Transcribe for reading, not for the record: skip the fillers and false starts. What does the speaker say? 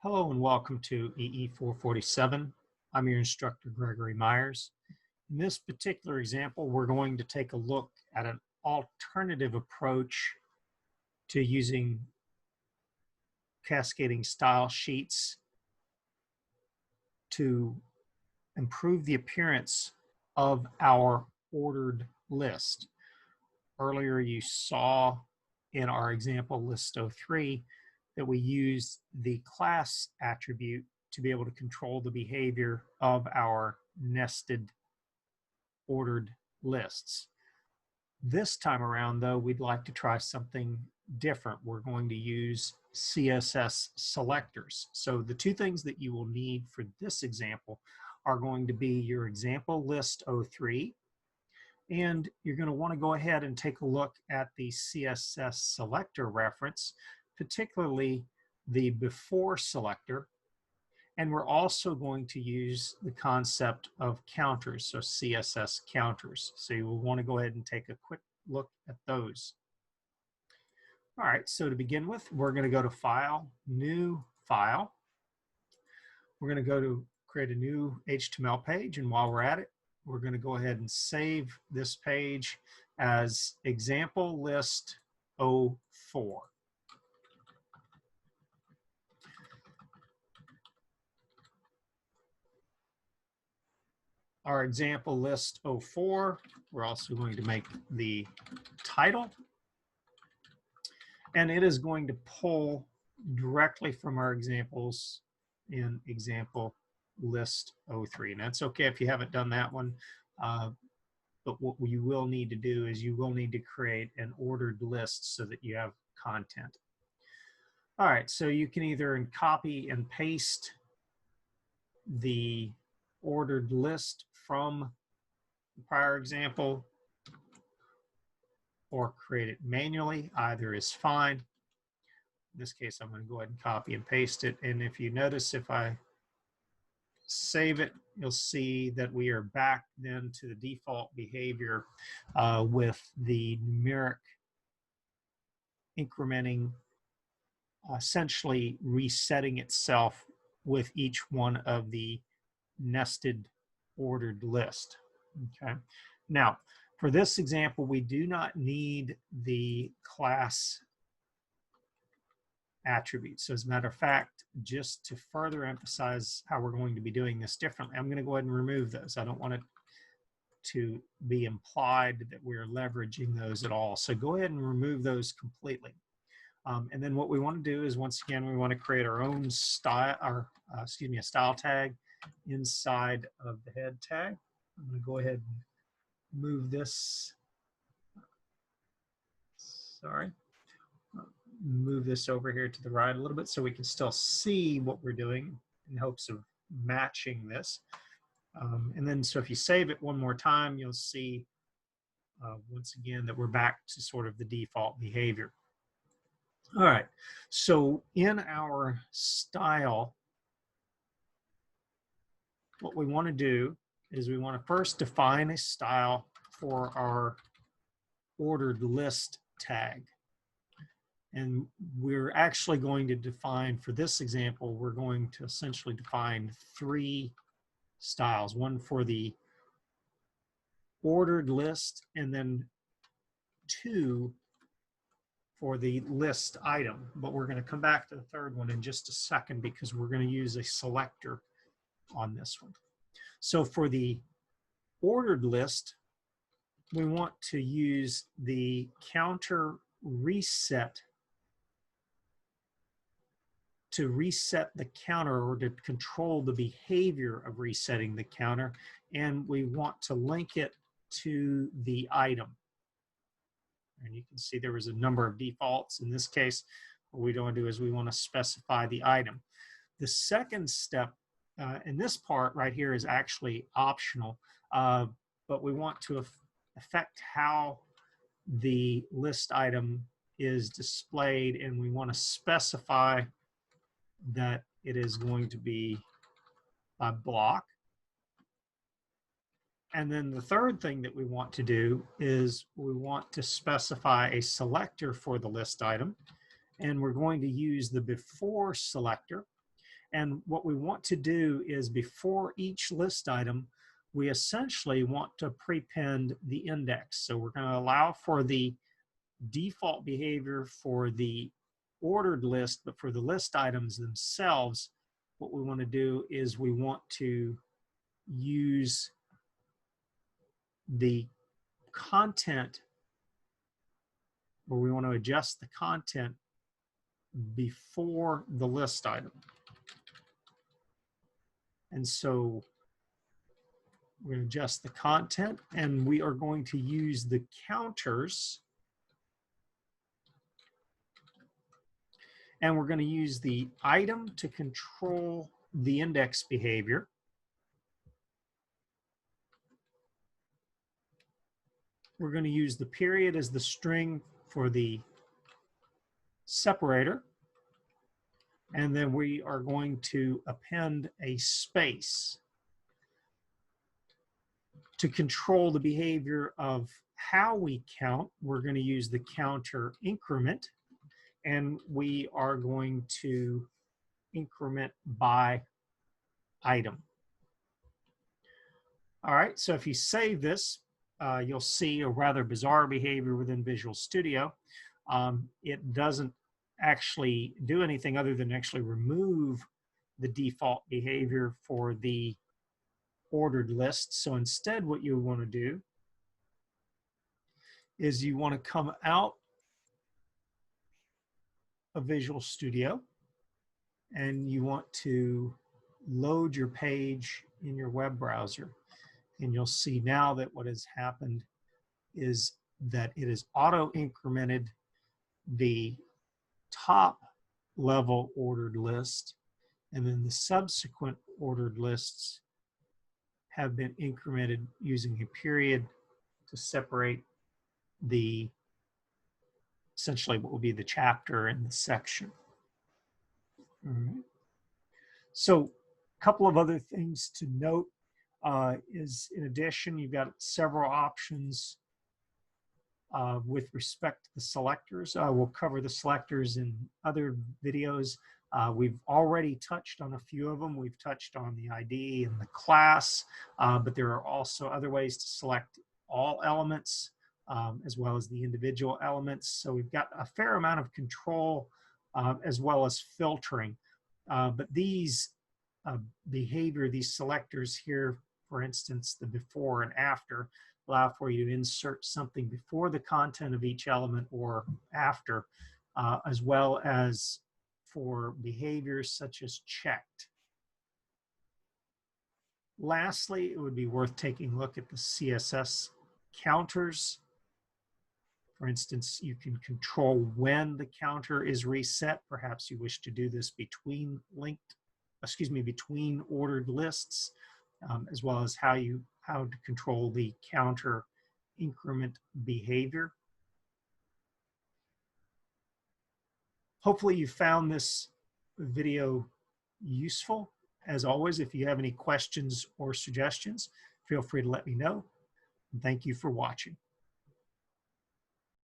Hello and welcome to EE 447. I'm your instructor, Gregory Myers. In this particular example, we're going to take a look at an alternative approach to using cascading style sheets to improve the appearance of our ordered list. Earlier, you saw in our example list 03 that we used the class attribute to be able to control the behavior of our nested ordered lists. This time around, though, we'd like to try something different. We're going to use CSS selectors. So the two things that you will need for this example are going to be your example list 03, and you're going to want to go ahead and take a look at the CSS selector reference, particularly the before selector. And we're also going to use the concept of counters, so CSS counters. So you will want to go ahead and take a quick look at those. All right, so to begin with, we're going to go to File, New File. We're going to go to create a new HTML page, and while we're at it, we're going to go ahead and save this page as example list 04. Our example list 04, we're also going to make the title, and it is going to pull directly from our examples in example list 03. And that's okay if you haven't done that one, but what you will need to do is you will need to create an ordered list so that you have content. All right, so you can either copy and paste the ordered list from the prior example or create it manually. Either is fine. In this case, I'm going to go ahead and copy and paste it. And if you notice, if I save it, you'll see that we are back then to the default behavior with the numeric incrementing, essentially resetting itself with each one of the nested ordered list. Okay. Now, for this example, we do not need the class attributes. So as a matter of fact, just to further emphasize how we're going to be doing this differently, I'm going to go ahead and remove those. I don't want it to be implied that we're leveraging those at all. So go ahead and remove those completely. And then what we want to do is, once again, we want to create our own style, or a style tag inside of the head tag. I'm going to go ahead and move this. Sorry. Move this over here to the right a little bit so we can still see what we're doing in hopes of matching this. And then, so if you save it one more time, you'll see once again that we're back to sort of the default behavior. All right, so in our style, what we want to do is we want to first define a style for our ordered list tag. And we're actually going to define, for this example, we're going to essentially define three styles, one for the ordered list and then two for the list item. But we're going to come back to the third one in just a second because we're going to use a selector on this one. So for the ordered list, we want to use the counter reset to reset the counter, or to control the behavior of resetting the counter, and we want to link it to the item. And you can see there was a number of defaults. In this case, what we want to do is we want to specify the item. The second step in this part right here is actually optional, but we want to affect how the list item is displayed, and we want to specify that it is going to be a block. And then the third thing that we want to do is we want to specify a selector for the list item, and we're going to use the before selector. And what we want to do is before each list item, we essentially want to prepend the index. So we're going to allow for the default behavior for the ordered list, but for the list items themselves, what we want to do is we want to use the content, or we want to adjust the content before the list item. And so we're going to adjust the content, and we are going to use the counters, and we're going to use the item to control the index behavior. We're going to use the period as the string for the separator, and then we are going to append a space to control the behavior of how we count. We're going to use the counter increment, and we are going to increment by item. All right, so if you save this, you'll see a rather bizarre behavior within Visual Studio. It doesn't actually do anything other than actually remove the default behavior for the ordered list. So instead, what you want to do is you want to come out of Visual Studio, and you want to load your page in your web browser. And you'll see now that what has happened is that it has auto-incremented the top level ordered list, and then the subsequent ordered lists have been incremented using a period to separate the essentially what will be the chapter and the section. All right. So a couple of other things to note is, in addition, you've got several options with respect to the selectors. We'll cover the selectors in other videos. We've already touched on a few of them. We've touched on the ID and the class, but there are also other ways to select all elements as well as the individual elements. So we've got a fair amount of control as well as filtering. But these behavior, these selectors here, for instance, the before and after, allow for you to insert something before the content of each element or after, as well as for behaviors such as checked. Lastly, it would be worth taking a look at the CSS counters. For instance, you can control when the counter is reset. Perhaps you wish to do this between between ordered lists, as well as how to control the counter increment behavior. Hopefully you found this video useful. As always, if you have any questions or suggestions, feel free to let me know. And thank you for watching.